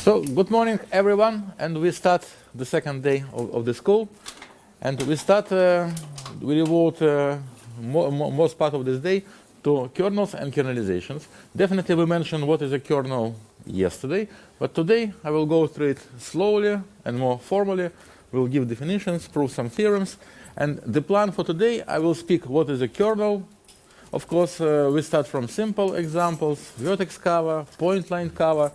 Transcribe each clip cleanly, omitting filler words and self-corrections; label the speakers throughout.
Speaker 1: So, good morning, everyone, and we start the second day of the school. And we devote most part of this day to kernels and kernelizations. Definitely we mentioned what is a kernel yesterday, but today I will go through it slowly and more formally. We'll give definitions, prove some theorems, and the plan for today, I will speak what is a kernel. Of course, we start from simple examples, vertex cover, point line cover,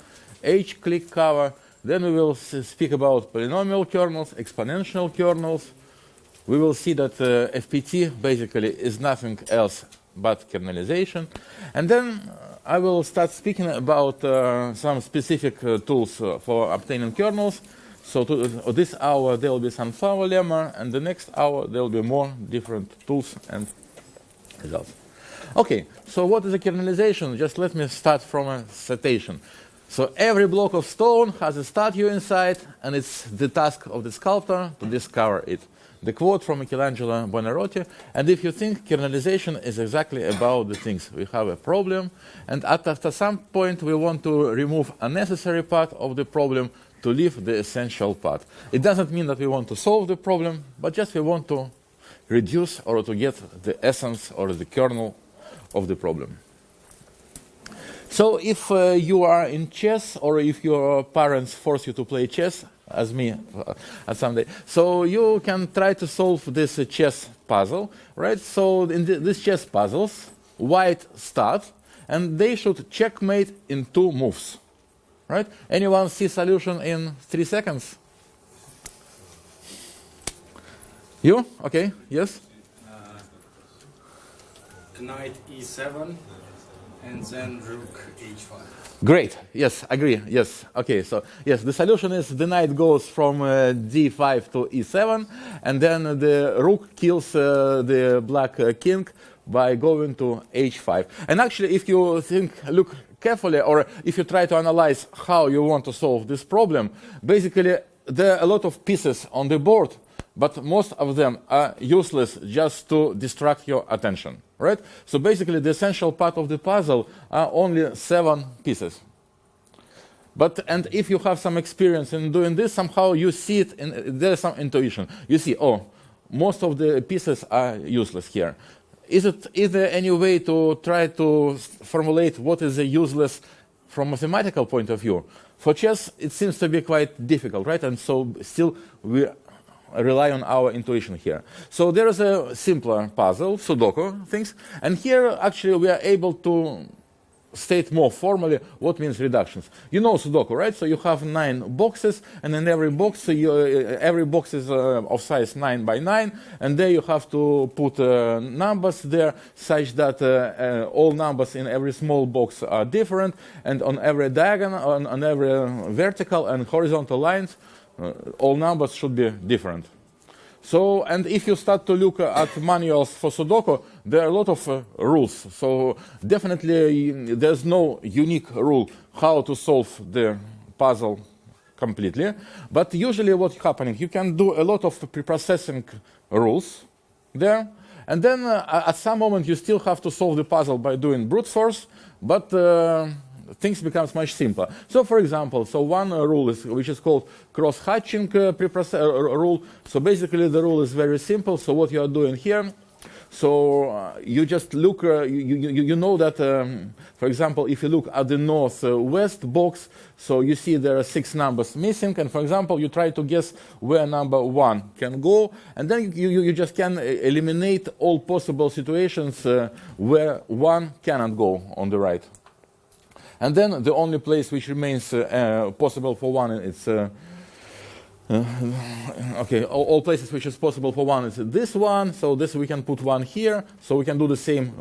Speaker 1: clique cover. Then we will speak about polynomial kernels, exponential kernels. We will see that FPT basically is nothing else but kernelization. And then I will start speaking about some specific tools for obtaining kernels. So this hour there will be some Fedor lemma, and the next hour there will be more different tools and results. Okay, so what is a kernelization? Just let me start from a citation. So every block of stone has a statue inside, and it's the task of the sculptor to discover it. The quote from Michelangelo Buonarroti. And if you think kernelization is exactly about the things, we have a problem, and after some point we want to remove unnecessary part of the problem to leave the essential part. It doesn't mean that we want to solve the problem, but just we want to reduce or to get the essence or the kernel of the problem. So if you are in chess, or if your parents force you to play chess, as me at some day, so you can try to solve this chess puzzle, right? So in these chess puzzles, white start, and they should checkmate in 2 moves, right? Anyone see solution in 3 seconds? You? Okay, yes?
Speaker 2: Knight e7 and then rook h5.
Speaker 1: Great. Yes, agree. Yes. Okay. So yes, the solution is the knight goes from d5 to e7, and then the rook kills the black king by going to h5. And actually, if you look carefully, or if you try to analyze how you want to solve this problem, basically there are a lot of pieces on the board, but most of them are useless just to distract your attention, right? So basically the essential part of the puzzle are only 7 pieces. And if you have some experience in doing this, somehow you see it, there's some intuition. You see, oh, most of the pieces are useless here. Is there any way to try to formulate what is a useless from a mathematical point of view? For chess, it seems to be quite difficult, right? And so still we rely on our intuition here. So there is a simpler puzzle, Sudoku things, and here actually we are able to state more formally what means reductions. You know Sudoku, right? So you have 9 boxes, and in every box, every box is of size 9 by 9, and there you have to put numbers there such that all numbers in every small box are different, and on every diagonal, on every vertical and horizontal lines, all numbers should be different. So, and if you start to look at manuals for Sudoku, there are a lot of rules. So definitely there's no unique rule how to solve the puzzle completely. But usually what's happening, you can do a lot of preprocessing rules there. And then at some moment you still have to solve the puzzle by doing brute force, but things becomes much simpler. So, for example, one rule which is called cross-hatching rule. So basically, the rule is very simple. So what you are doing here? So you just look. You know that, for example, if you look at the northwest box, so you see there are 6 numbers missing, and for example, you try to guess where number 1 can go, and then you just can eliminate all possible situations where 1 cannot go on the right. And then the only place which remains possible for 1 is okay. All places which is possible for 1 is this one. So this we can put 1 here. So we can do the same,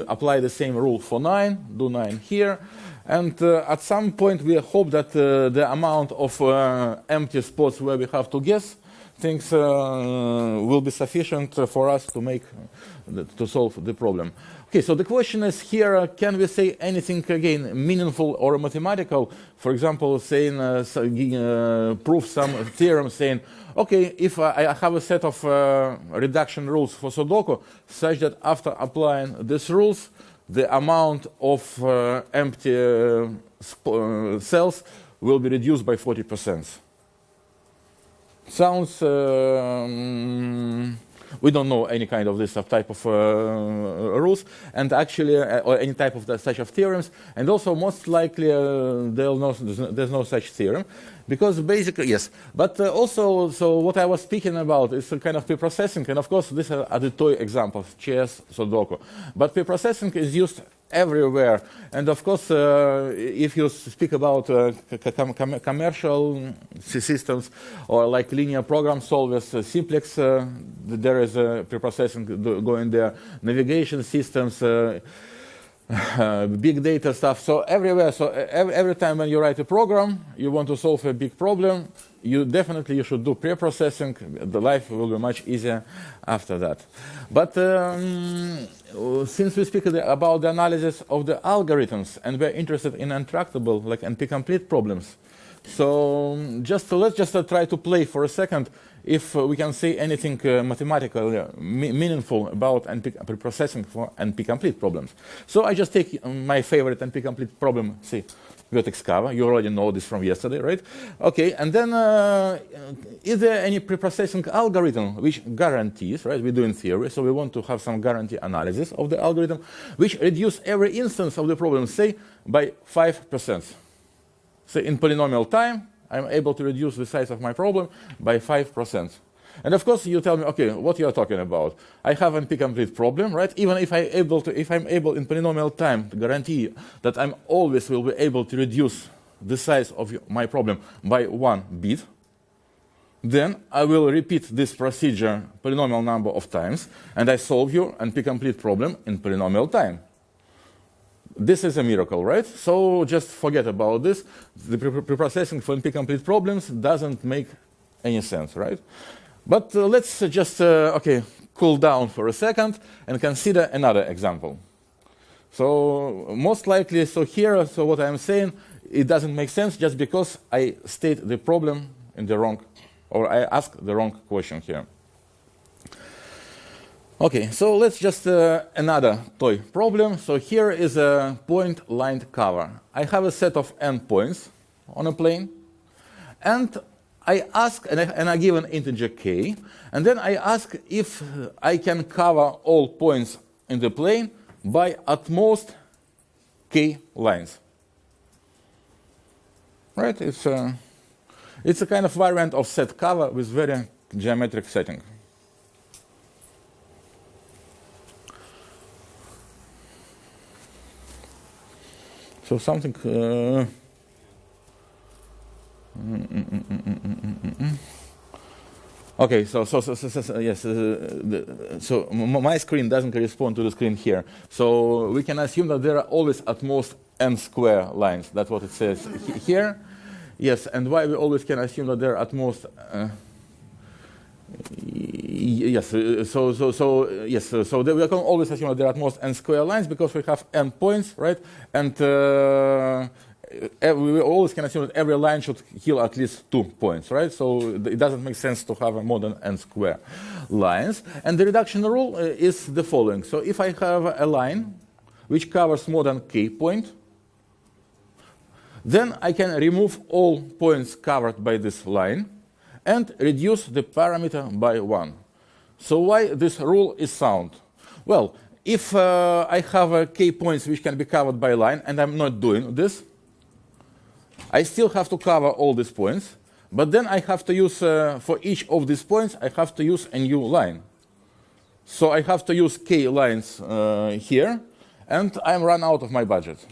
Speaker 1: apply the same rule for 9. Do 9 here, and at some point we hope that the amount of empty spots where we have to guess things will be sufficient for us to solve the problem. Okay, so the question is here, can we say anything again meaningful or mathematical? For example, saying, prove some theorem saying, okay, if I have a set of reduction rules for Sudoku such that after applying these rules, the amount of empty cells will be reduced by 40%. Sounds, we don't know any kind of this type of rules, and actually, or any type of such of theorems, and also most likely there's no such theorem, because basically, yes. But also, so what I was speaking about is a kind of preprocessing, and of course, these are the toy examples, chess, Sudoku. But preprocessing is used everywhere, and of course, if you speak about commercial systems or like linear program solvers, simplex, there is preprocessing going there, navigation systems, big data stuff. So everywhere, so every time when you write a program, you want to solve a big problem, you should do preprocessing. The life will be much easier after that. But since we speak about the analysis of the algorithms, and we're interested in intractable, like NP-complete problems, so let's just try to play for a second if we can say anything mathematically meaningful about preprocessing for NP-complete problems. So I just take my favorite NP-complete problem, say, Vertex cover. You already know this from yesterday, right? Okay, and then is there any preprocessing algorithm which guarantees, right? We do in theory, so we want to have some guarantee analysis of the algorithm, which reduce every instance of the problem, say, by 5%. So in polynomial time, I'm able to reduce the size of my problem by 5%. And of course, you tell me, okay, what you are talking about? I have an NP-complete problem, right? Even if I'm able in polynomial time to guarantee that I'm always will be able to reduce the size of my problem by 1 bit, then I will repeat this procedure polynomial number of times, and I solve your NP-complete problem in polynomial time. This is a miracle, right? So just forget about this. The preprocessing for NP-complete problems doesn't make any sense, right? But let's just cool down for a second and consider another example. So most likely, so what I'm saying, it doesn't make sense just because I state the problem in the wrong, or I ask the wrong question here. Okay, so let's just another toy problem. So here is a point-line cover. I have a set of n points on a plane, and I ask, and I give an integer k, and then I ask if I can cover all points in the plane by at most k lines. Right? It's a kind of variant of set cover with very geometric setting. So something. Okay, so yes. So my screen doesn't correspond to the screen here. So we can assume that there are always at most n square lines. That's what it says here. Yes, and why we always can assume that there are at most. Yes, so we can always assume that there are at most n square lines because we have n points, right? And we always can assume that every line should kill at least 2 points, right? So it doesn't make sense to have more than n square lines. And the reduction rule is the following. So if I have a line which covers more than k point, then I can remove all points covered by this line and reduce the parameter by 1. So why this rule is sound? Well, if I have k points which can be covered by a line, and I'm not doing this, I still have to cover all these points, but then I have to use, for each of these points, I have to use a new line. So I have to use k lines here, and I'm run out of my budget.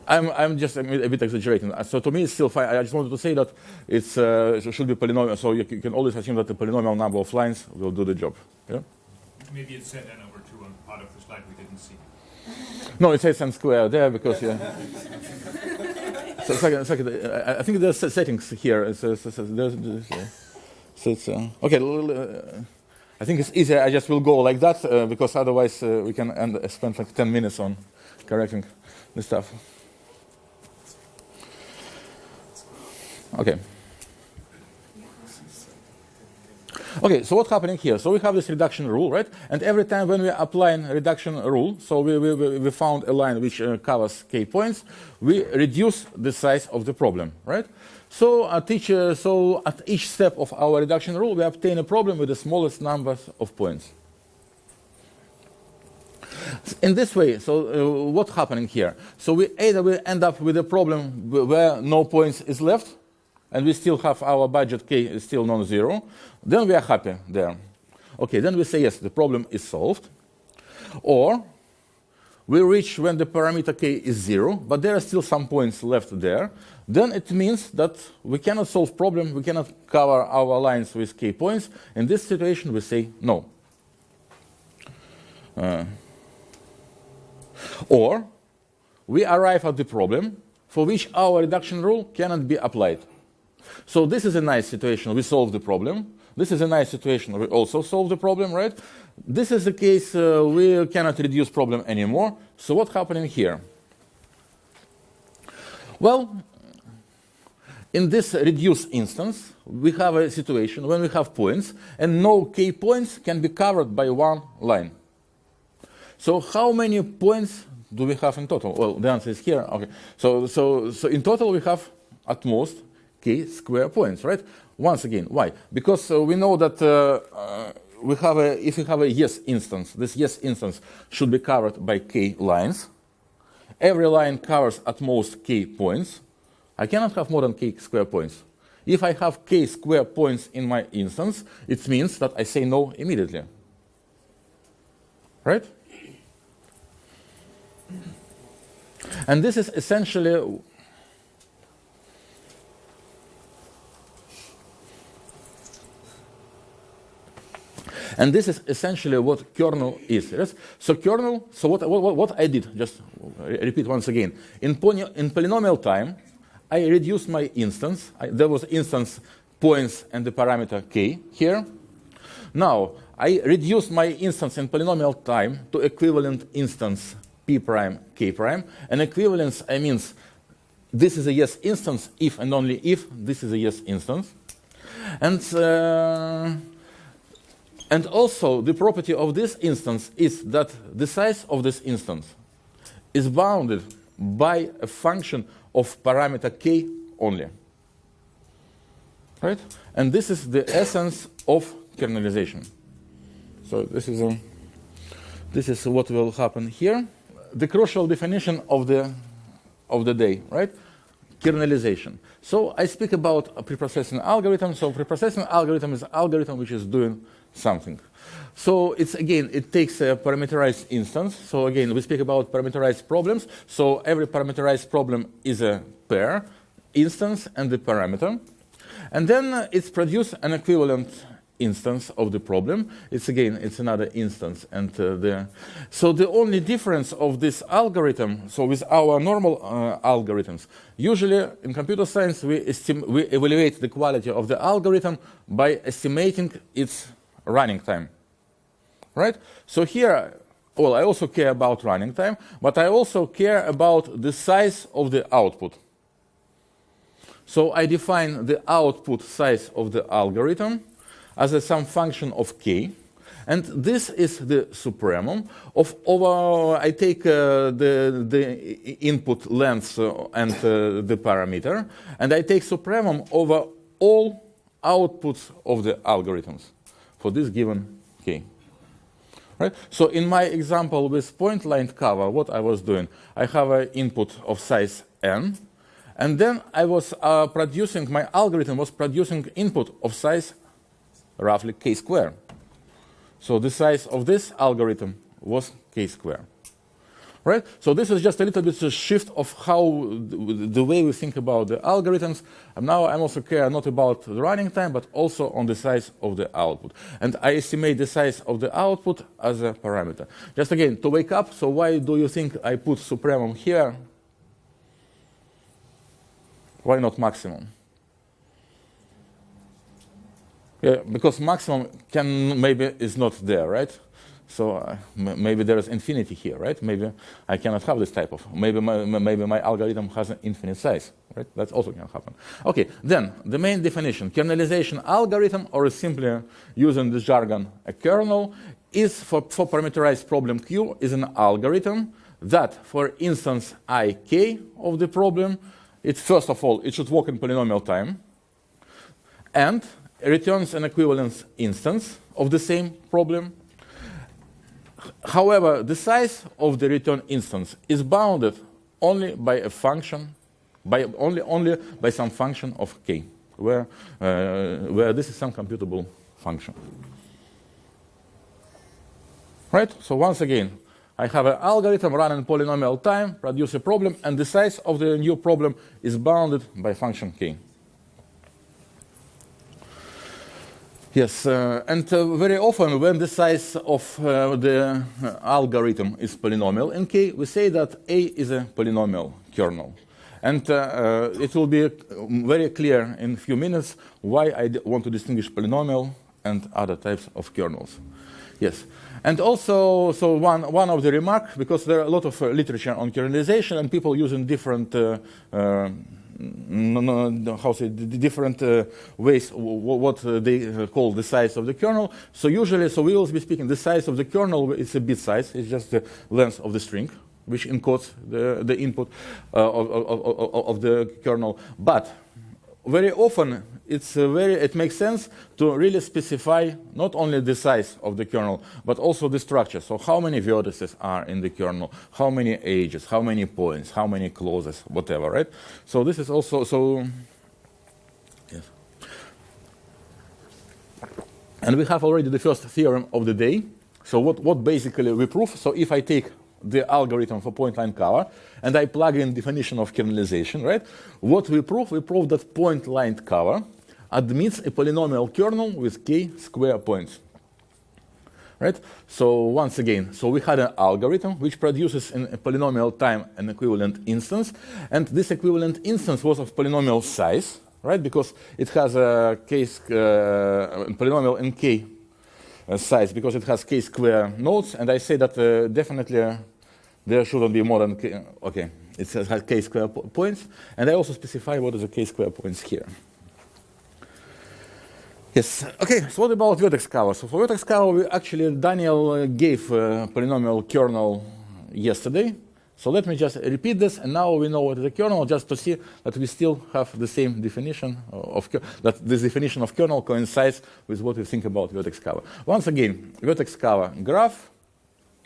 Speaker 1: I'm just a bit exaggerating. So to me, it's still fine. I just wanted to say that it should be polynomial. So you can always assume that the polynomial number of lines will do the job. Yeah?
Speaker 3: Maybe it said n over 2 on part of the slide we didn't see.
Speaker 1: No, it says n square there because yeah. So second, I think there's settings here. So it's okay. I think it's easier. I just will go like that because otherwise we can spend like 10 minutes on correcting the stuff. Okay. Okay, so what's happening here? So we have this reduction rule, right? And every time when we apply a reduction rule, so we found a line which covers k points, we reduce the size of the problem, right? So at each step of our reduction rule, we obtain a problem with the smallest numbers of points. In this way, so what's happening here? So we end up with a problem where no points is left, and we still have our budget k is still non-zero, then we are happy there. Okay, then we say, yes, the problem is solved. Or we reach when the parameter k is 0, but there are still some points left there. Then it means that we cannot solve problem, we cannot cover our lines with k points. In this situation, we say no. Or we arrive at the problem for which our reduction rule cannot be applied. So this is a nice situation, we solve the problem. This is a nice situation, we also solve the problem, right? This is the case we cannot reduce problem anymore. So what's happening here? Well, in this reduced instance, we have a situation when we have points, and no k points can be covered by one line. So how many points do we have in total? Well, the answer is here. Okay. So in total we have at most k square points, right? Once again, why? Because we know that if we have a yes instance, this yes instance should be covered by k lines. Every line covers at most k points. I cannot have more than k square points. If I have k square points in my instance, it means that I say no immediately. Right? And this is essentially what kernel is. Yes? So kernel, so what I did, just repeat once again. In polynomial time, I reduced my instance. There was instance points and the parameter k here. Now, I reduced my instance in polynomial time to equivalent instance p prime, k prime. And equivalence, I means this is a yes instance if and only if this is a yes instance. And also the property of this instance is that the size of this instance is bounded by a function of parameter k only. Right? And this is the essence of kernelization. So this is what will happen here. The crucial definition of the day, right? Kernelization. So I speak about a preprocessing algorithm. So preprocessing algorithm is an algorithm which is doing something. So it takes a parameterized instance. So again, we speak about parameterized problems. So every parameterized problem is a pair, instance, and the parameter. And then it's produced an equivalent instance of the problem. It's another instance. And so the only difference of this algorithm, so with our normal algorithms, usually in computer science we evaluate the quality of the algorithm by estimating its running time. Right? So here, well, I also care about running time, but I also care about the size of the output. So I define the output size of the algorithm as some function of k, and this is the supremum of over. I take the input length and the parameter, and I take supremum over all outputs of the algorithms for this given k. Right? So in my example with point line cover, what I was doing, I have an input of size n, and then I was my algorithm was producing input of size roughly k square. So the size of this algorithm was k square. Right? So this is just a little bit a shift of how the way we think about the algorithms. And now I'm also care not about the running time, but also on the size of the output. And I estimate the size of the output as a parameter. Just again, to wake up, so why do you think I put supremum here? Why not maximum? Yeah, because maximum maybe is not there, right? So maybe there is infinity here, right? Maybe I cannot have this type of. Maybe my algorithm has an infinite size, right? That also can happen. Okay, then the main definition: kernelization algorithm, or simply using this jargon, a kernel, is for parameterized problem Q is an algorithm that, for instance ik of the problem, it first of all it should work in polynomial time, and returns an equivalence instance of the same problem. However, the size of the return instance is bounded only by a function, only by some function of k, where this is some computable function. Right? So once again, I have an algorithm running in polynomial time, produce a problem, and the size of the new problem is bounded by function k. Yes, and very often when the size of the algorithm is polynomial in k, we say that A is a polynomial kernel. And it will be very clear in a few minutes why I want to distinguish polynomial and other types of kernels. Yes, and also, so one of the remarks, because there are a lot of literature on kernelization and people using different different ways what they call the size of the kernel. So usually, so we will be speaking the size of the kernel is a bit size. It's just the length of the string, which encodes the input of the kernel. But very often, it makes sense to really specify not only the size of the kernel, but also the structure. So how many vertices are in the kernel, how many edges, how many points, how many clauses, whatever, right? So this is also, so, yes. And we have already the first theorem of the day. So what basically we prove, so if I take the algorithm for point line cover, and I plug in definition of kernelization, right? What we prove that point line cover admits a polynomial kernel with k square points, right? So once again, so we had an algorithm which produces in a polynomial time an equivalent instance, and this equivalent instance was of polynomial size, right? Because it has a polynomial in k size, because it has k square nodes, and I say that definitely there shouldn't be more than k, okay, it has k square points, and I also specify what is the k square points here. Yes, okay, so what about vertex cover? So for vertex cover, Daniel gave polynomial kernel yesterday. So let me just repeat this, and now we know what is a kernel, just to see that we still have the same definition of that this definition of kernel coincides with what we think about vertex cover. Once again, vertex cover graph,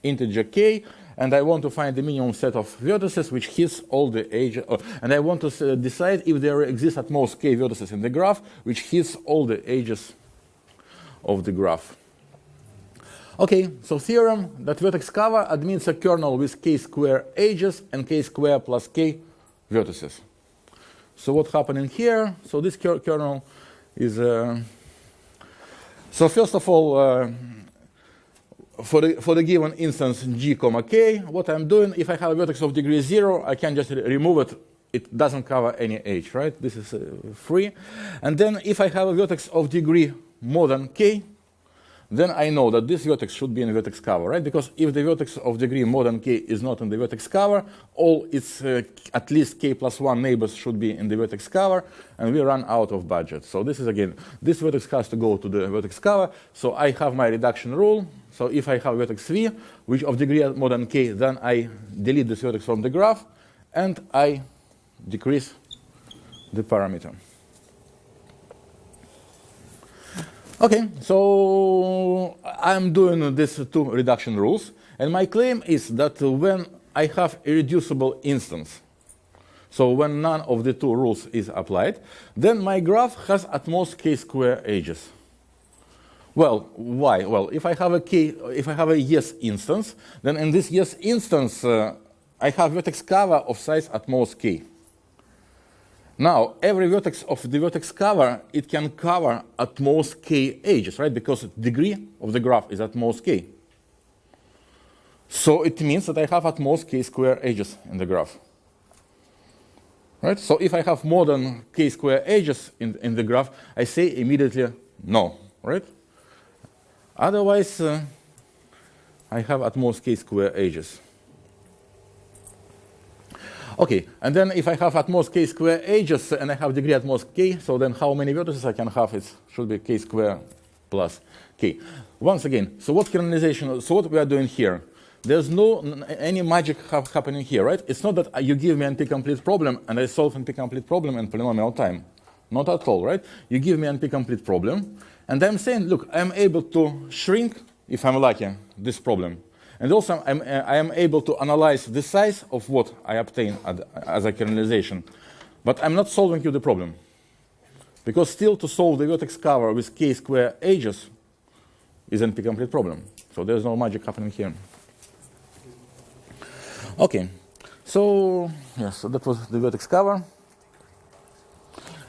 Speaker 1: integer k, and I want to find the minimum set of vertices which hits all the edges, and I want to decide if there exists at most k vertices in the graph which hits all the edges of the graph. Okay, so theorem that vertex cover admits a kernel with k square edges and k square plus k vertices. So what's happening here? So this kernel is so first of all, for the given instance g comma k, what I'm doing, if I have a vertex of degree 0, I can just remove it. It doesn't cover any edge, right? This is free. And then if I have a vertex of degree more than k, then I know that this vertex should be in vertex cover, right? Because if the vertex of degree more than k is not in the vertex cover, all its at least k plus 1 neighbors should be in the vertex cover, and we run out of budget. So this is again, this vertex has to go to the vertex cover. So I have my reduction rule. So if I have vertex v, which of degree more than k, then I delete this vertex from the graph, and I decrease the parameter. Okay, so I'm doing these two reduction rules, and my claim is that when I have a reducible instance, so when none of the two rules is applied, then my graph has at most k square edges. Well, why? Well, if I have a yes instance, then in this yes instance, I have vertex cover of size at most k. Now, every vertex of the vertex cover, it can cover at most k edges, right? Because the degree of the graph is at most k. So it means that I have at most k square edges in the graph. Right? So if I have more than k square edges in the graph, I say immediately no, right? Otherwise, I have at most k square edges. Okay, and then if I have at most k square edges and I have degree at most k, so then how many vertices I can have? It should be k square plus k. Once again, so what kernelization? So what we are doing here? There's no any magic happening here, right? It's not that you give me an NP-complete problem and I solve NP-complete problem in polynomial time. Not at all, right? You give me an NP-complete problem, and I'm saying, look, I'm able to shrink, if I'm lucky, this problem. And also, I am able to analyze the size of what I obtain as a kernelization. But I'm not solving you the problem. Because still to solve the vertex cover with k square edges is an NP-complete problem. So there's no magic happening here. Okay, so yes, so that was the vertex cover.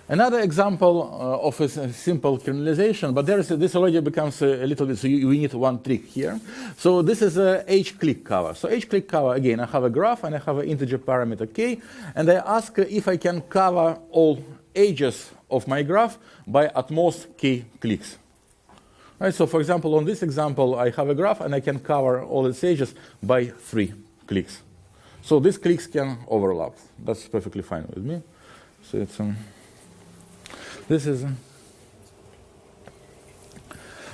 Speaker 1: Another example of a simple kernelization, but this already becomes a little bit, so we need one trick here. So this is a h-clique cover. So h-clique cover, again, I have a graph and I have an integer parameter k, and I ask if I can cover all edges of my graph by at most k cliques. Right, so for example, on this example, I have a graph and I can cover all its edges by 3 cliques. So these cliques can overlap. That's perfectly fine with me. So it's this is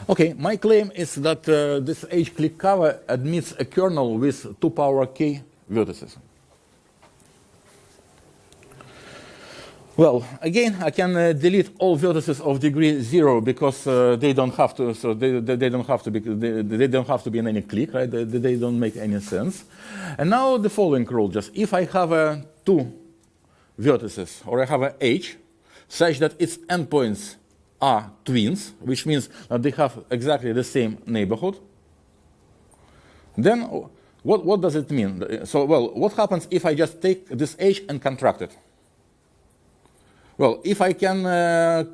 Speaker 1: okay. My claim is that this h-clique cover admits a kernel with 2 power k vertices. Well, again, I can delete all vertices of degree 0 because they don't have to. So they don't have to be. They don't have to be in any clique, right? They don't make any sense. And now the following rule: just if I have 2 vertices, or I have a h, such that its endpoints are twins, which means that they have exactly the same neighborhood, then what does it mean? So, well, what happens if I just take this h and contract it? Well, if I can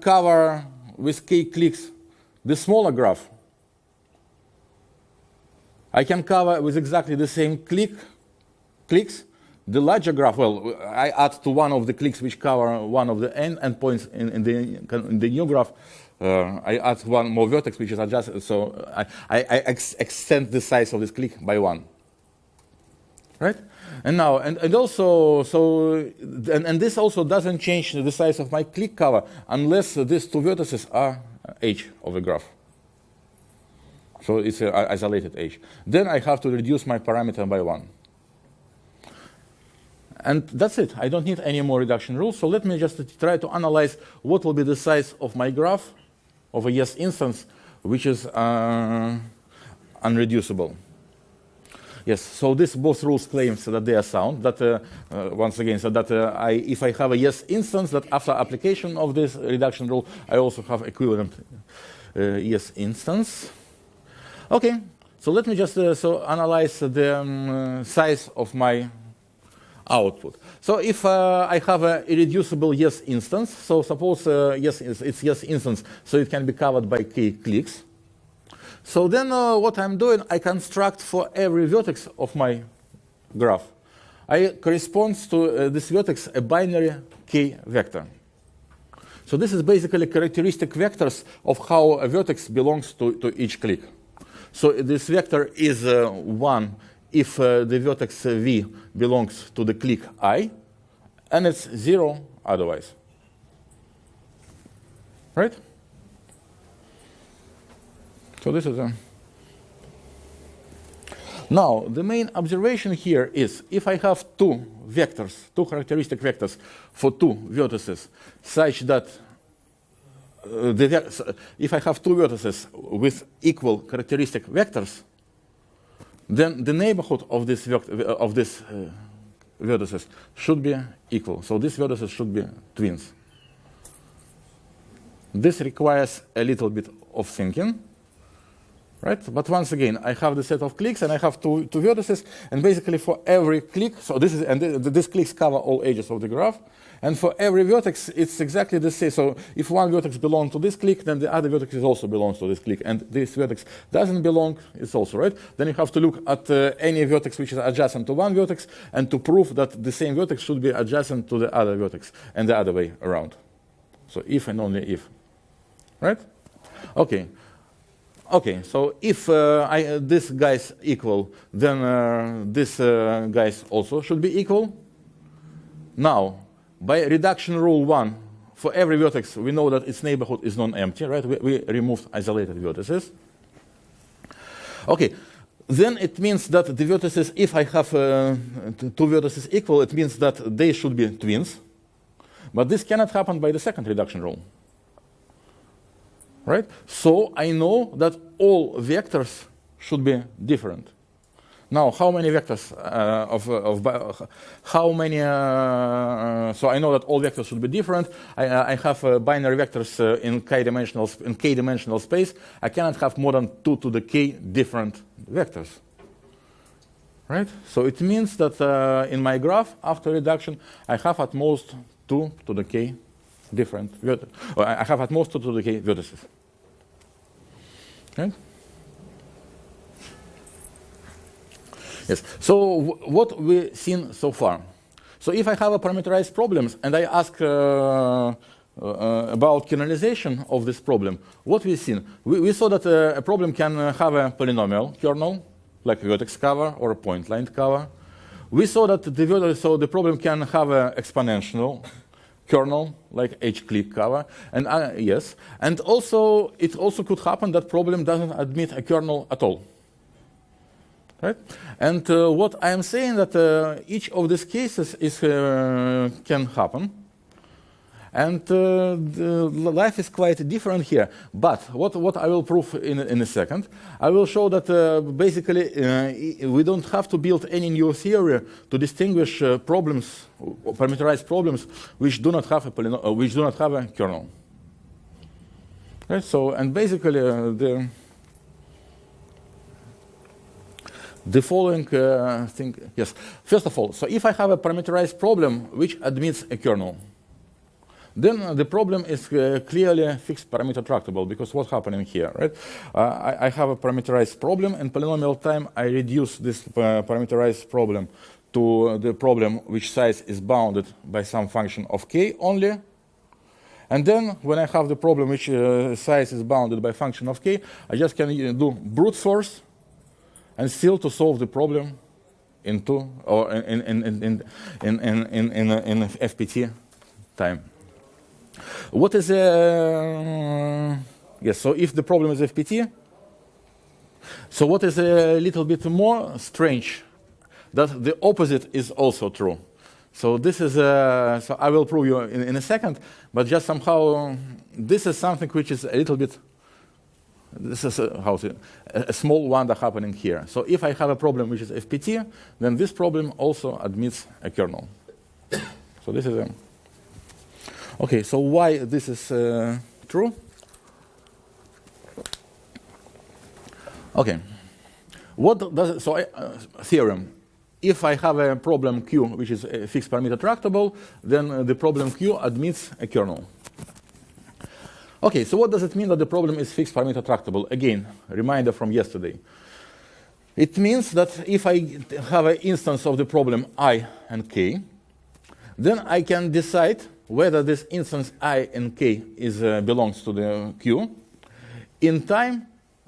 Speaker 1: cover with k cliques the smaller graph, I can cover with exactly the same cliques the larger graph. Well, I add to one of the cliques which cover one of the endpoints in the new graph. I add one more vertex which is adjusted. So I extend the size of this clique by 1. Right? And now, and also, and this also doesn't change the size of my clique cover unless these 2 vertices are h of the graph. So it's an isolated h. Then I have to reduce my parameter by 1. And that's it. I don't need any more reduction rules. So let me just try to analyze what will be the size of my graph of a yes instance, which is unreducible. Yes, so this both rules claims that they are sound. That once again, so that if I have a yes instance, that after application of this reduction rule, I also have equivalent yes instance. Okay, so let me just analyze the size of my output. So if I have an irreducible yes instance, so suppose it's yes instance, so it can be covered by k cliques. So then what I'm doing, I construct for every vertex of my graph. I correspond to this vertex a binary k vector. So this is basically characteristic vectors of how a vertex belongs to each clique. So this vector is 1 if the vertex v belongs to the clique I, and it's 0 otherwise. Right? So this is now the main observation here is if I have 2 vectors, 2 characteristic vectors for 2 vertices, such that if I have 2 vertices with equal characteristic vectors, then the neighborhood of this vertices should be equal. So these vertices should be twins. This requires a little bit of thinking. Right? But once again, I have the set of cliques and I have two vertices, and basically for every clique, so this is, and these cliques cover all edges of the graph, and for every vertex, it's exactly the same. So if one vertex belongs to this clique, then the other vertex also belongs to this clique, and this vertex doesn't belong, it's also right. Then you have to look at any vertex which is adjacent to one vertex, and to prove that the same vertex should be adjacent to the other vertex, and the other way around. So if and only if. Right? Okay. Okay, so if this guy's equal, then this guy's also should be equal. Now, by reduction rule 1, for every vertex, we know that its neighborhood is non-empty, right? We removed isolated vertices. Okay, then it means that the vertices, if I have two vertices equal, it means that they should be twins. But this cannot happen by the second reduction rule. Right? So I know that all vectors should be different. Now, how many vectors so I know that all vectors should be different. I have binary vectors in k-dimensional space. I cannot have more than 2 to the k different vectors. Right? So it means that in my graph, after reduction, I have at most 2 to the k different vertices. I have at most 2 to the k vertices. Okay? Yes. So what we've seen so far. So if I have a parameterized problems and I ask about kernelization of this problem, what we've seen, we saw that a problem can have a polynomial kernel, like a vertex cover or a point line cover. We saw that the problem can have an exponential kernel, like clique cover, and yes, and also it also could happen that problem doesn't admit a kernel at all. Right? And what I am saying that each of these cases is can happen, and life is quite different here. But what I will prove in a second, I will show that basically we don't have to build any new theory to distinguish problems, parameterized problems, which do not have a kernel. Right? So, and basically the following thing, yes. First of all, so if I have a parameterized problem which admits a kernel, then the problem is clearly fixed parameter tractable, because what's happening here, right? I have a parameterized problem, and polynomial time I reduce this parameterized problem to the problem which size is bounded by some function of k only. And then when I have the problem which size is bounded by function of k, I just can do brute force and still to solve the problem into or in FPT time. What is yes? So if the problem is FPT, so what is a little bit more strange, that the opposite is also true. So this is so I will prove you in a second, but just somehow this is something which is a little bit. This is a small wonder happening here. So if I have a problem which is FPT, then this problem also admits a kernel. So this is a okay. So why this is true? Okay. What does it, so theorem? If I have a problem Q which is a fixed parameter tractable, then the problem Q admits a kernel. Okay, so what does it mean that the problem is fixed parameter tractable? Again, reminder from yesterday. It means that if I have an instance of the problem I and k, then I can decide whether this instance I and k belongs to the Q in time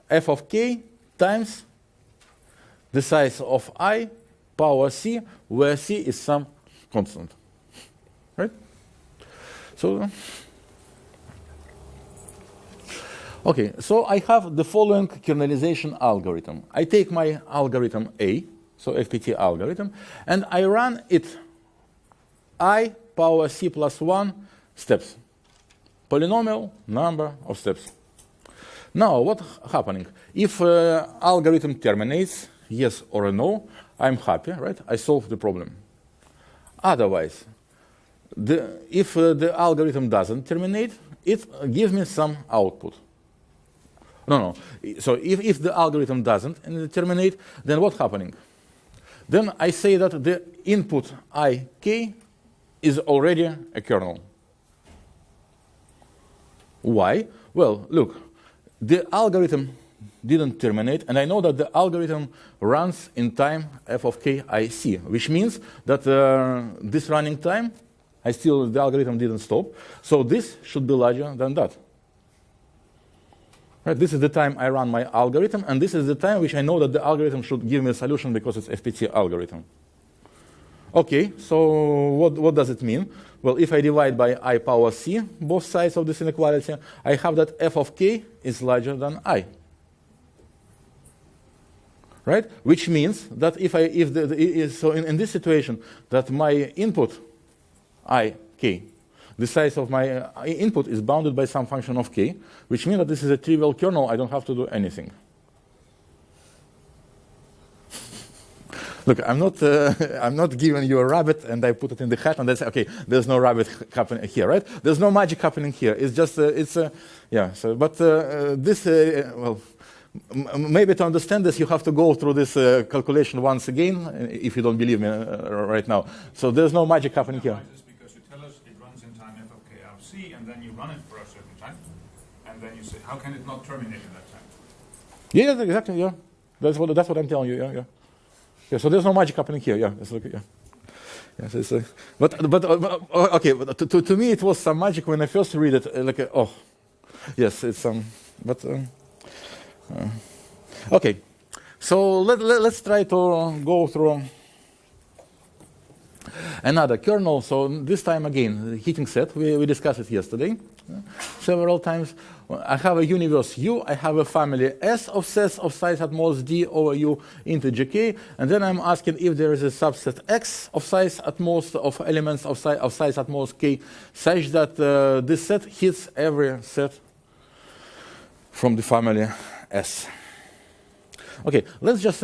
Speaker 1: f of k times the size of I power c, where c is some constant. Right? So okay, so I have the following kernelization algorithm. I take my algorithm A, so FPT algorithm, and I run it I power c plus 1 steps. Polynomial number of steps. Now, what's happening? If algorithm terminates, yes or no, I'm happy, right? I solve the problem. Otherwise, if the algorithm doesn't terminate, it gives me some output. No. So if the algorithm doesn't terminate, then what's happening? Then I say that the input ik is already a kernel. Why? Well, look, the algorithm didn't terminate, and I know that the algorithm runs in time f of k ic, which means that this running time, the algorithm didn't stop, so this should be larger than that. Right? This is the time I run my algorithm, and this is the time which I know that the algorithm should give me a solution because it's FPT algorithm. Okay, so what does it mean? Well, if I divide by I power c both sides of this inequality, I have that f of k is larger than I. Right? Which means that so in this situation, that my input I k, the size of my input is bounded by some function of k, which means that this is a trivial kernel. I don't have to do anything. Look, I'm not giving you a rabbit and I put it in the hat and I say, okay, there's no rabbit happening here, right? There's no magic happening here. It's just, yeah. So, but this, well, maybe to understand this, you have to go through this calculation once again, if you don't believe me right now. So there's no magic happening here.
Speaker 3: Because you tell us it runs in time f of k out of c, and then you run it for a certain time, and then you say, how can it not terminate in that time?
Speaker 1: Yeah, exactly. Yeah, that's what I'm telling you. Yeah, yeah. Yeah, so there's no magic happening here. Yeah, it's okay. Yeah. Yes, it's, okay. But to me, it was some magic when I first read it. Like, oh, yes, it's okay. So let's try to go through another kernel. So this time again, the heating set. We discussed it yesterday several times. I have a universe U, I have a family S of sets of size at most D over U integer k, and then I'm asking if there is a subset X of size at most of elements of size at most k, such that this set hits every set from the family S. Okay, let's just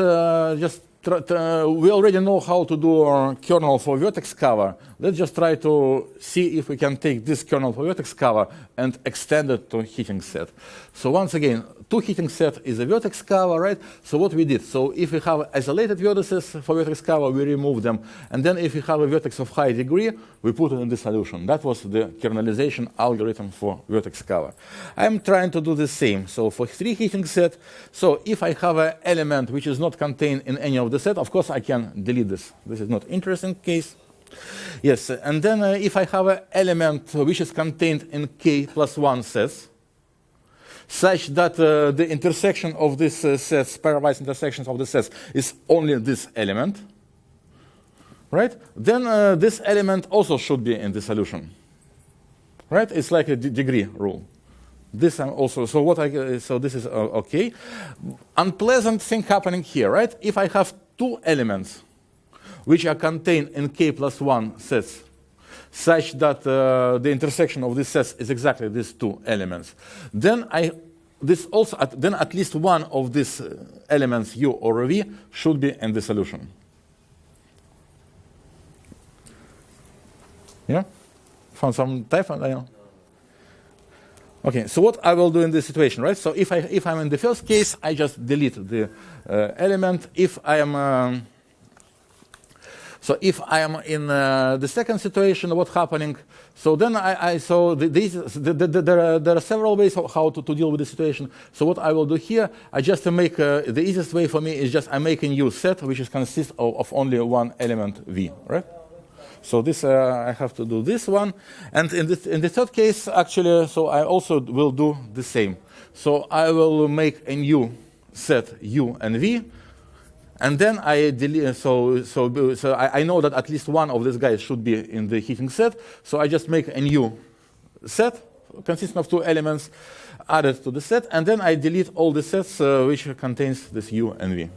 Speaker 1: we already know how to do a kernel for vertex cover. Let's just try to see if we can take this kernel for vertex cover and extend it to heating set. So once again, 2 heating set is a vertex cover, right? So what we did, so if we have isolated vertices for vertex cover, we remove them. And then if we have a vertex of high degree, we put it in the solution. That was the kernelization algorithm for vertex cover. I'm trying to do the same. So for 3 heating set, so if I have an element which is not contained in any of the set, of course I can delete this. This is not interesting case. Yes, and then if I have an element which is contained in k plus 1 sets, such that the intersection of these sets, pairwise intersections of the sets, is only this element, right? Then this element also should be in the solution, right? It's like a degree rule. This also, so what so this is okay. Unpleasant thing happening here, right? If I have 2 elements which are contained in k plus 1 sets, such that the intersection of these sets is exactly these 2 elements, then then at least one of these elements U or V should be in the solution. Yeah, found some type. Okay, so what I will do in this situation, right? So if I'm in the first case, I just delete the element. If I am in the second situation, what's happening? So then there are several ways of how to deal with the situation. So what I will do here, I just make the easiest way for me is just I'm making U set, which consists of only one element V, right? So this I have to do this one, and in the third case, actually, so I also will do the same. So I will make a new set U and V. And then I delete, so I know that at least one of these guys should be in the heating set. So I just make a new set consisting of 2 elements added to the set, and then I delete all the sets which contains this U and V.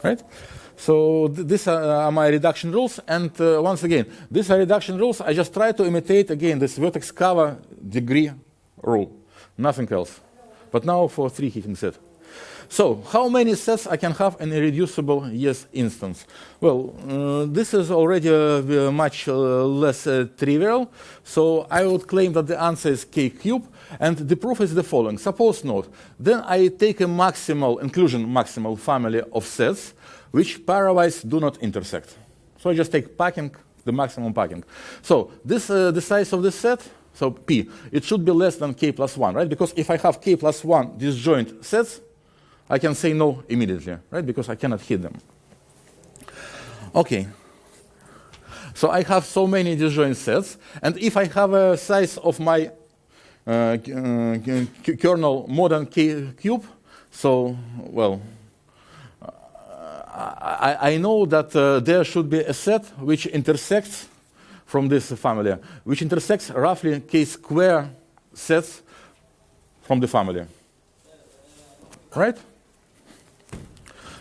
Speaker 1: Right? So these are my reduction rules, and once again, these are reduction rules. I just try to imitate again this vertex cover degree rule, nothing else. But now for 3 heating set. So, how many sets I can have in a reducible yes instance? Well, this is already much less trivial. So, I would claim that the answer is k cubed, and the proof is the following. Suppose not. Then I take a maximal family of sets which pairwise do not intersect. So, I just take packing, the maximum packing. So, this the size of the set. So, P, it should be less than k plus 1, right? Because if I have k plus 1 disjoint sets, I can say no immediately, right? Because I cannot hit them. Okay. So I have so many disjoint sets, and if I have a size of my kernel more than k cube. So, well, I know that there should be a set which intersects from this family, which intersects roughly k square sets from the family. Right?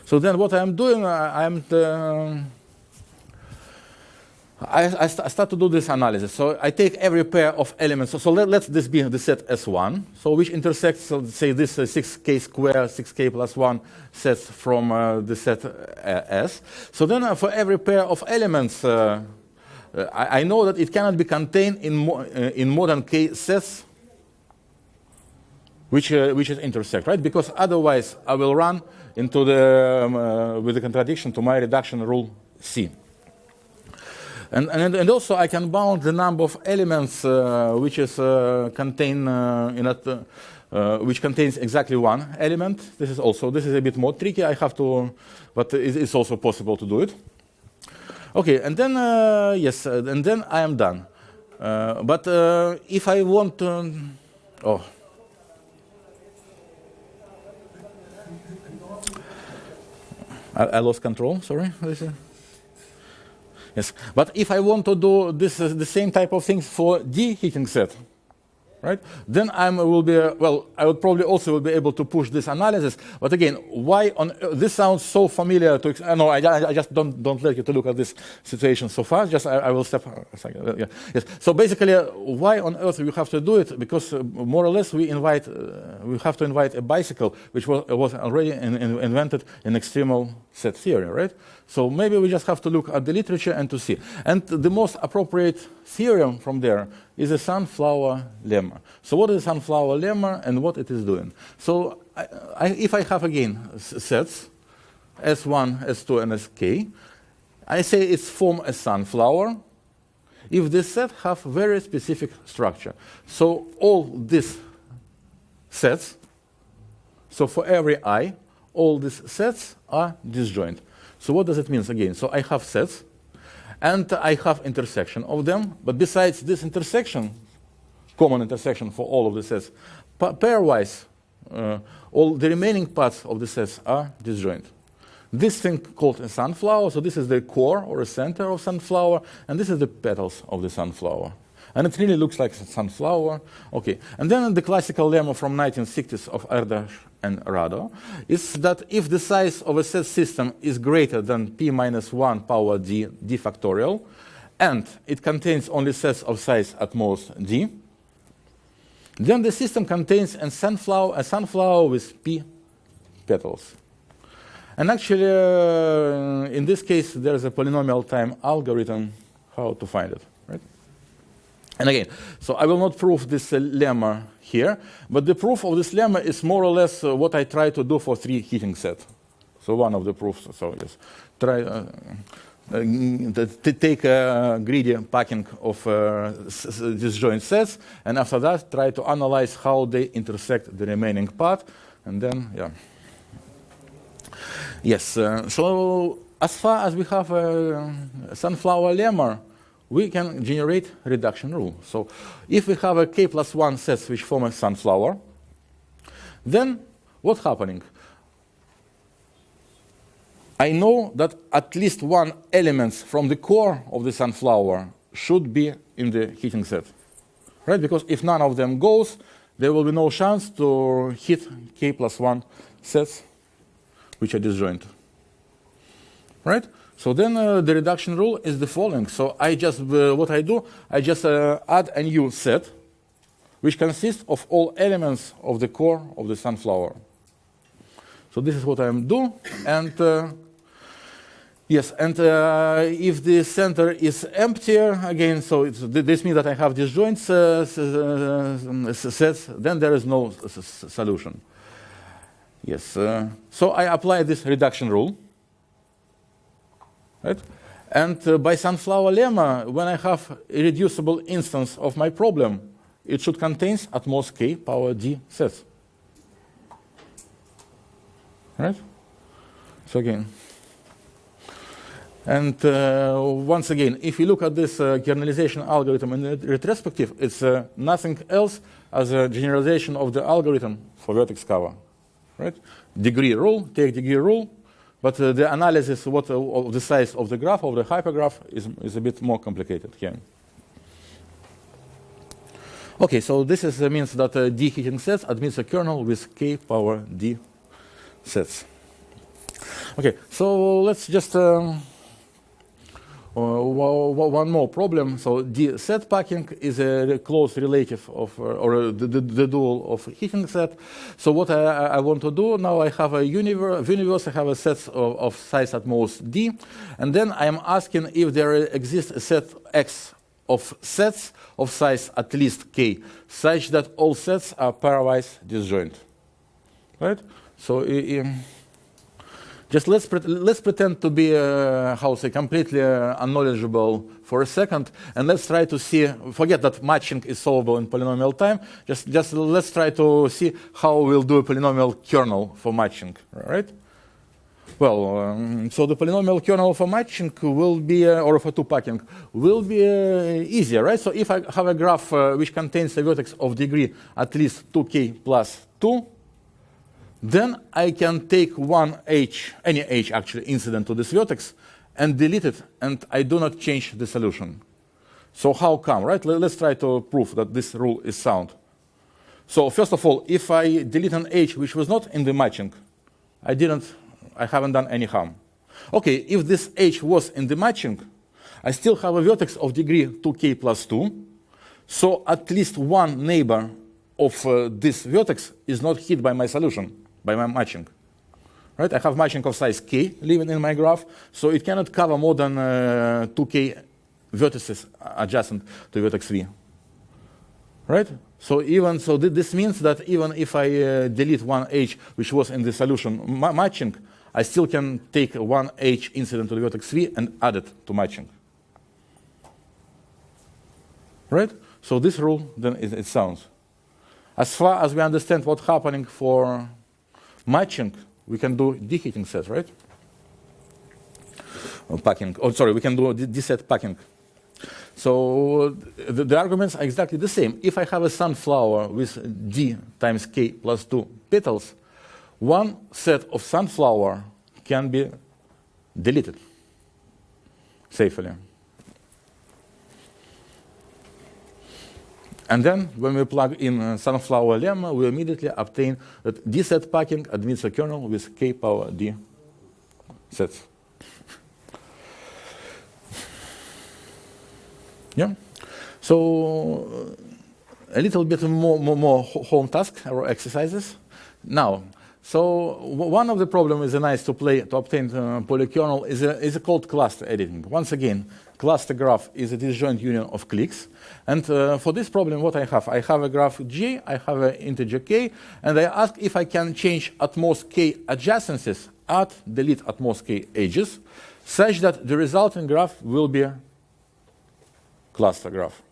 Speaker 1: So then what I'm doing, I start to do this analysis. So I take every pair of elements. So let this be the set S1, so which intersects, so say, this 6k square, 6k plus 1 sets from the set S. So then for every pair of elements, I know that it cannot be contained in more than k sets which is intersect, right? Because otherwise I will run into with the contradiction to my reduction rule C. And also I can bound the number of elements which is contained which contains exactly one element. This is a bit more tricky. I have to, but it's also possible to do it. Okay, and then yes, and then I am done. But if I want to, I lost control. Sorry. Yes, but if I want to do this the same type of things for D heating set, right? Then I will probably also be able to push this analysis. But again, why on this sounds so familiar to? No, I just don't let you to look at this situation so fast. Just I will step. Yeah. Yes. So basically, why on earth we have to do it? Because more or less we have to invite a bicycle, which was already invented in extremal set theory, right? So maybe we just have to look at the literature and to see. And the most appropriate theorem from there is a sunflower lemma. So what is a sunflower lemma and what it is doing? So if I have again sets S1, S2, and Sk, I say it's form a sunflower if this set have very specific structure. So all these sets, so for every I, all these sets are disjoint. So what does it mean again? So I have sets, and I have intersection of them. But besides this intersection, common intersection for all of the sets, pairwise, all the remaining parts of the sets are disjoint. This thing called a sunflower, so this is the core or a center of sunflower, and this is the petals of the sunflower. And it really looks like a sunflower. Okay, and then the classical lemma from 1960s of Erdős and Rado is that if the size of a set system is greater than p minus 1 power d factorial, and it contains only sets of size at most d, then the system contains a sunflower with p petals. And actually, in this case, there's a polynomial time algorithm how to find it. And again, so I will not prove this lemma here, but the proof of this lemma is more or less what I try to do for 3 heating sets. So one of the proofs, so yes, try take a greedy packing of disjoint sets, and after that try to analyze how they intersect the remaining part, and then, yeah. Yes, so as far as we have a sunflower lemma, we can generate reduction rule. So if we have a k plus 1 sets which form a sunflower, then what's happening? I know that at least one element from the core of the sunflower should be in the heating set, right? Because if none of them goes, there will be no chance to hit k plus 1 sets which are disjoint, right? So then the reduction rule is the following. So I just, what I do, I just add a new set, which consists of all elements of the core of the sunflower. So this is what I do. And yes, and if the center is empty, again, so this means that I have disjoint sets, then there is no solution. Yes, so I apply this reduction rule. Right? And by sunflower lemma, when I have a reducible instance of my problem, it should contain at most k power d sets. Right? So again. And once again, if you look at this kernelization algorithm in retrospective, it's nothing else as a generalization of the algorithm for vertex cover, right? Degree rule, take degree rule, but the analysis of the size of the graph, of the hypergraph, is a bit more complicated here. Okay, so this means that D heating sets admits a kernel with k power D sets. Okay, so let's just one more problem. So D set packing is a close relative of, or the dual of heating set. So what I want to do now, I have a universe, I have a set of size at most D, and then I am asking if there exists a set X of sets of size at least K, such that all sets are pairwise disjoint. Right? So just let's pretend to be, completely unknowledgeable for a second, and let's try to see, forget that matching is solvable in polynomial time, just let's try to see how we'll do a polynomial kernel for matching, right? Well, so the polynomial kernel for matching will be, or for two packing, will be easier, right? So if I have a graph which contains a vertex of degree at least 2k plus 2, then I can take one h, any h actually incident to this vertex, and delete it, and I do not change the solution. So how come, right? Let's try to prove that this rule is sound. So first of all, if I delete an h which was not in the matching, I haven't done any harm. Okay, if this h was in the matching, I still have a vertex of degree 2k plus 2, so at least one neighbor of this vertex is not hit by my solution, by my matching. Right? I have matching of size k living in my graph, so it cannot cover more than 2k vertices adjacent to vertex v. Right? So this means that even if I delete one h which was in the solution matching, I still can take one h incident to the vertex v and add it to matching. Right? So this rule then it sounds. As far as we understand what's happening for matching, we can do deheating set, right? Or packing. Oh, sorry, we can do D-set packing. So the arguments are exactly the same. If I have a sunflower with D times K plus 2 petals, one set of sunflower can be deleted safely. And then when we plug in sunflower lemma, we immediately obtain that D-set packing admits a kernel with K power D sets. Yeah. So a little bit more home task or exercises. Now, so one of the problems is nice to obtain polykernel is called cluster editing. Once again, cluster graph is a disjoint union of cliques. And for this problem, what I have a graph G, I have an integer k, and I ask if I can change at most k adjacencies, add, delete at most k edges, such that the resulting graph will be a cluster graph.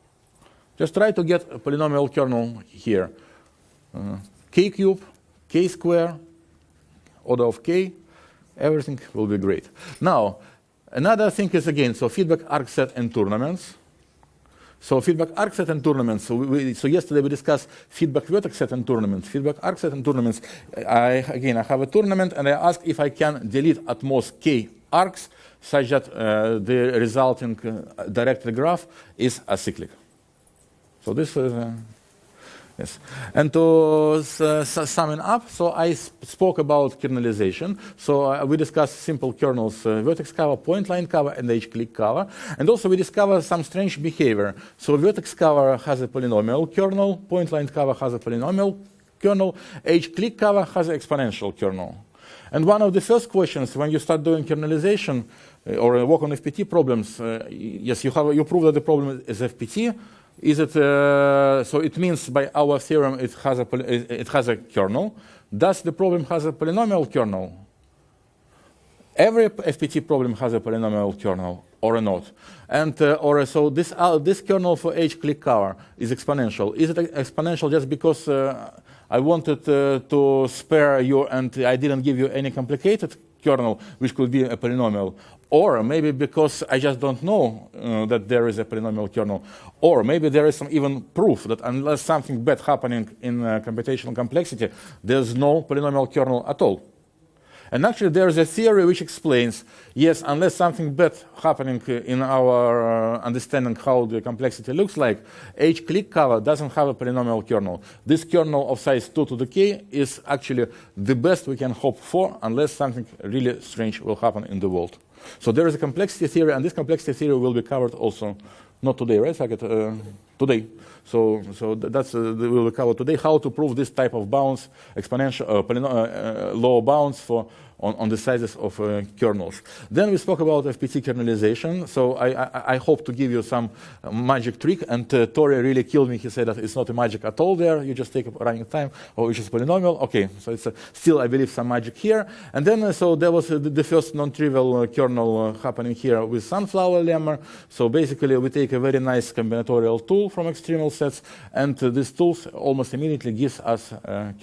Speaker 1: Just try to get a polynomial kernel here. K cube, k square, order of k, everything will be great. Now, another thing is again, so feedback arc set and tournaments. So feedback arc set and tournaments. So yesterday we discussed feedback vertex set and tournaments. Feedback arc set and tournaments. I have a tournament and I ask if I can delete at most k arcs such that the resulting directed graph is acyclic. So this is yes. And to sum it up, so I spoke about kernelization. So we discussed simple kernels, vertex cover, point line cover, and h-clique cover. And also we discovered some strange behavior. So vertex cover has a polynomial kernel, point line cover has a polynomial kernel, h-clique cover has an exponential kernel. And one of the first questions when you start doing kernelization or work on FPT problems, yes, you prove that the problem is FPT. Is it so? It means by our theorem it has a kernel. Does the problem has a polynomial kernel? Every FPT problem has a polynomial kernel or not. And so this kernel for h-clique cover is exponential. Is it exponential just because I wanted to spare you and I didn't give you any complicated kernel which could be a polynomial, or maybe because I just don't know that there is a polynomial kernel, or maybe there is some even proof that unless something bad happening in computational complexity, there's no polynomial kernel at all. And actually, there is a theory which explains, yes, unless something bad happening in our understanding how the complexity looks like, H clique cover doesn't have a polynomial kernel. This kernel of size 2 to the k is actually the best we can hope for, unless something really strange will happen in the world. So there is a complexity theory, and this complexity theory will be covered also, not today, right? Today. So that's we will cover today how to prove this type of bounds, exponential lower bounds for on the sizes of kernels. Then we spoke about FPT kernelization. So I hope to give you some magic trick. And Tori really killed me. He said that it's not a magic at all there. You just take a running time, or which is polynomial. Okay, so it's still, I believe, some magic here. And then so there was the first non-trivial kernel happening here with sunflower lemma. So basically, we take a very nice combinatorial tool from extremal sets, and these tools almost immediately gives us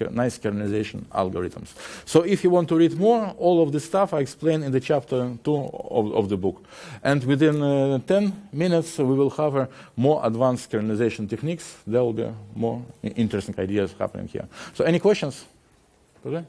Speaker 1: nice kernelization algorithms. So if you want to read more, all of this stuff I explain in the chapter 2 of the book. And within 10 minutes, we will have more advanced kernelization techniques. There will be more interesting ideas happening here. So any questions? Okay?